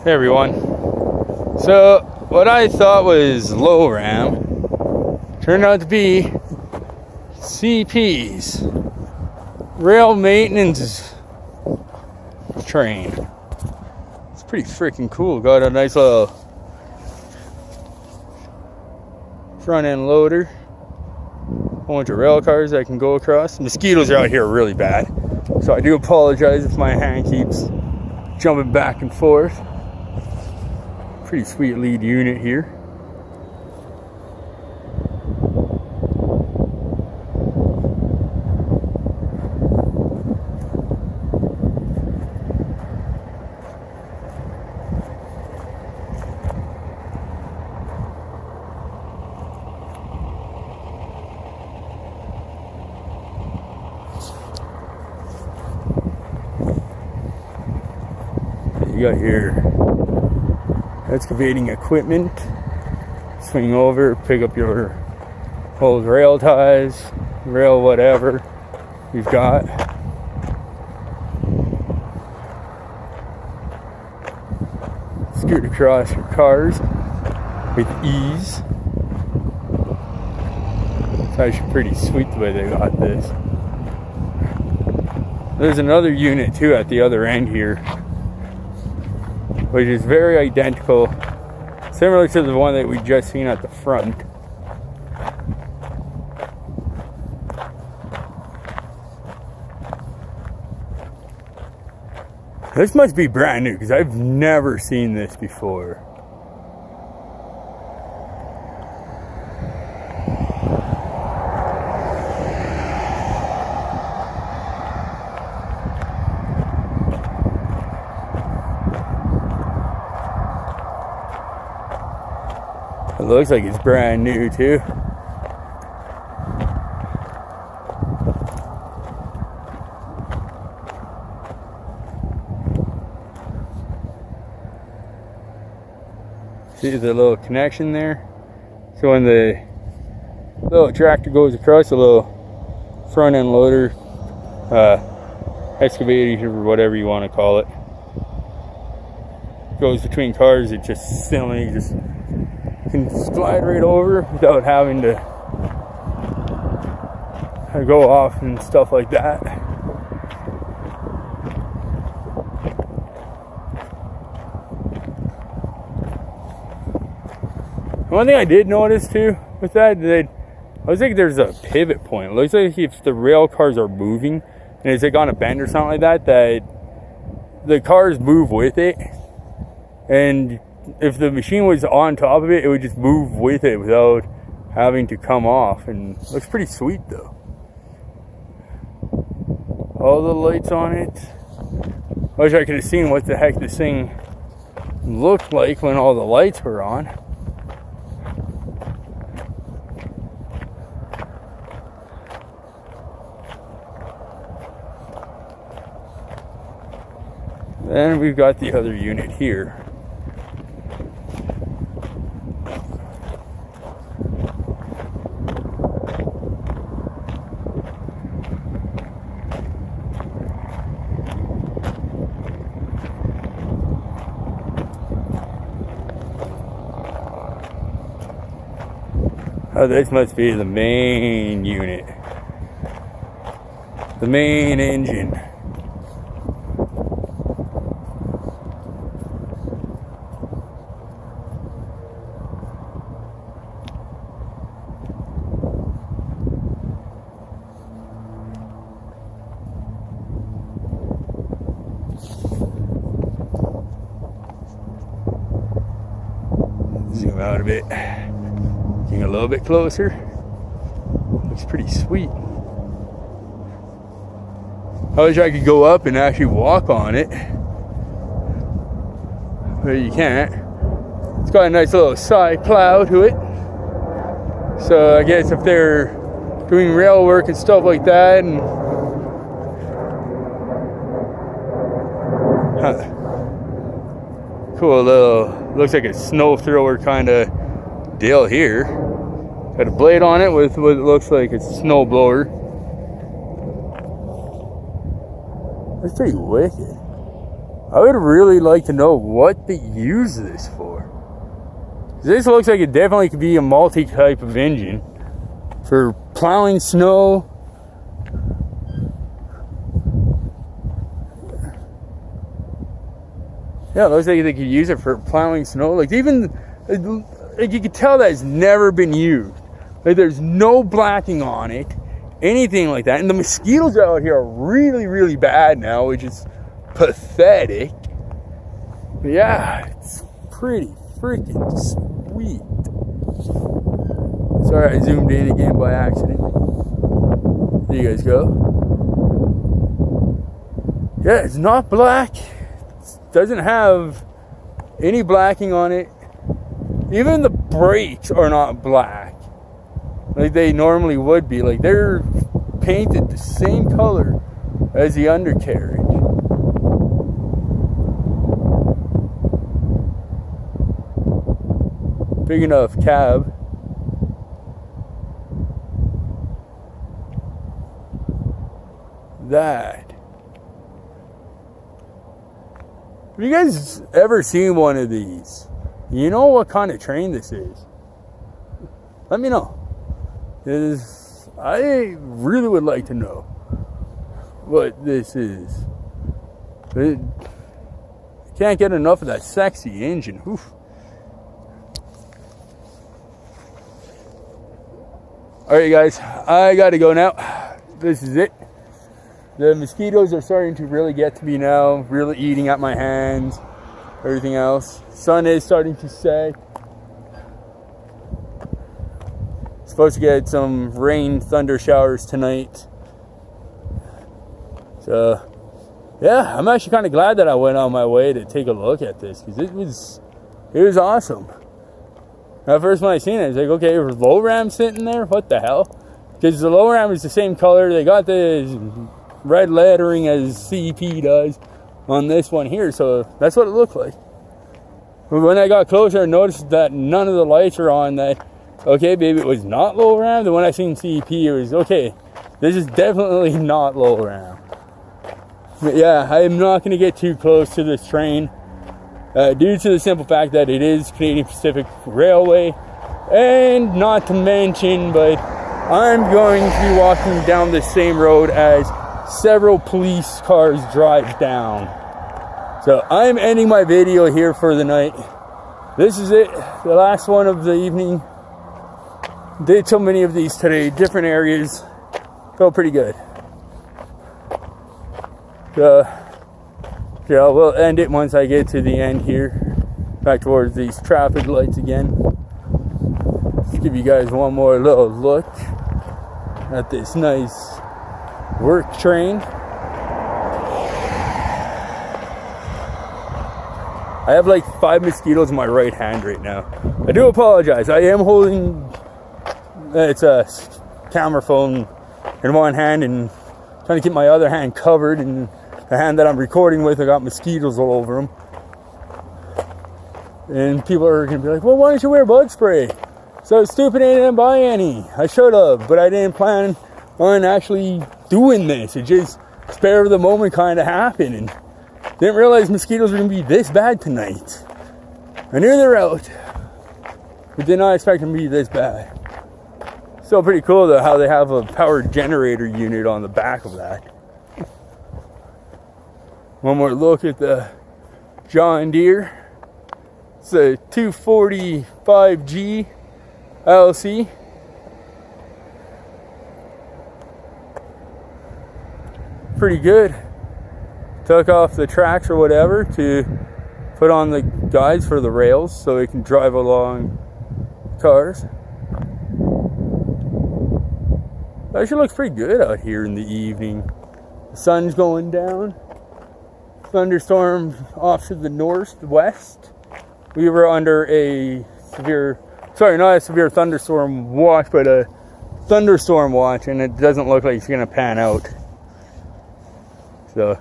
Hey everyone. So what I thought was LORAM turned out to be CP's rail maintenance train. It's pretty freaking cool. Got a nice little front end loader. A bunch of rail cars I can go across. The mosquitoes are out here really bad, so I do apologize if my hand keeps jumping back and forth. Pretty sweet lead unit here. You got your excavating equipment. Swing over, pick up your old rail ties, rail whatever you've got. Scoot across your cars with ease. It's actually pretty sweet the way they got this. There's another unit too at the other end here, which is very identical, similar to the one that we just seen at the front. This must be brand new because I've never seen this before. It looks like it's brand new too. See the little connection there? So when the little tractor goes across, the little front end loader, excavator or whatever you want to call it, goes between cars, it just instantly just can slide right over without having to go off and stuff like that. One thing I did notice too with that, I was thinking there's a pivot point. It looks like if the rail cars are moving and it's like on a bend or something like that, that the cars move with it, and if the machine was on top of it, it would just move with it without having to come off. And it looks pretty sweet though. All the lights on it. I wish I could have seen what the heck this thing looked like when all the lights were on. Then we've got the other unit here. Oh, this must be the main unit. The main engine. Zoom out a bit. Getting a little bit closer. Looks pretty sweet. I wish I could go up and actually walk on it, but you can't. It's got a nice little side plow to it. So I guess if they're doing rail work and stuff like that, and cool little, looks like a snow thrower kind of deal here. Got a blade on it with what looks like it's a snow blower. That's pretty wicked. I would really like to know what they use this for. This looks like it definitely could be a multi-type of engine for plowing snow. Yeah, it looks like they could use it for plowing snow. Like even, like you could tell that it's never been used. Like there's no blacking on it, anything like that. And the mosquitoes out here are really, really bad now, which is pathetic. But yeah, it's pretty freaking sweet. Sorry, I zoomed in again by accident. There you guys go. Yeah, it's not black. It doesn't have any blacking on it. Even the brakes are not black like they normally would be. Like they're painted the same color as the undercarriage. Big enough cab. That. Have you guys ever seen one of these? You know what kind of train this is? Let me know. I really would like to know what this is. It can't get enough of that sexy engine. Oof. Alright guys, I gotta go now. This is it. The mosquitoes are starting to really get to me now, really eating at my hands, everything else. Sun is starting to set. Supposed to get some rain, thunder showers tonight. So, yeah, I'm actually kind of glad that I went on my way to take a look at this because it was awesome. At first when I seen it, I was like, okay, there's LORAM sitting there? What the hell? Because the LORAM is the same color. They got the red lettering as CP does on this one here, so that's what it looked like. But when I got closer, I noticed that none of the lights are on. That, okay, maybe it was not LORAM. Then when I seen CP, it was, okay, this is definitely not LORAM. But yeah, I am not going to get too close to this train due to the simple fact that it is Canadian Pacific Railway. And not to mention, but I'm going to be walking down the same road as several police cars drive down. So I'm ending my video here for the night. This is it, the last one of the evening. Did so many of these today, different areas. Felt pretty good. So yeah, we'll end it once I get to the end here, back towards these traffic lights again. Just give you guys one more little look at this nice work train. I have like 5 mosquitoes in my right hand right now. I do apologize. I am holding it's a camera phone in one hand and trying to keep my other hand covered, and the hand that I'm recording with, I got mosquitoes all over them. And people are gonna be like, well, why don't you wear bug spray? So stupid, I didn't buy any. I should have, but I didn't plan on actually doing this. It just spare of the moment kind of happened, and didn't realize mosquitoes were gonna be this bad tonight. I knew they were out, but did not expect them to be this bad. Still pretty cool though how they have a power generator unit on the back of that. One more look at the John Deere. It's a 245G LC. Pretty good. Took off the tracks or whatever to put on the guides for the rails so it can drive along cars. Actually looks pretty good out here in the evening. The sun's going down. Thunderstorm off to the northwest. We were under a severe, not a severe thunderstorm watch, but a thunderstorm watch, and it doesn't look like it's gonna pan out. So,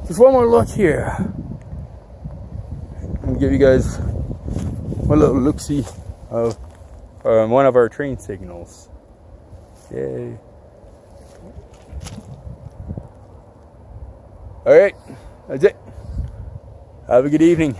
just one more look here. I'm gonna give you guys one little look-see of one of our train signals. Yay. All right, that's it. Have a good evening.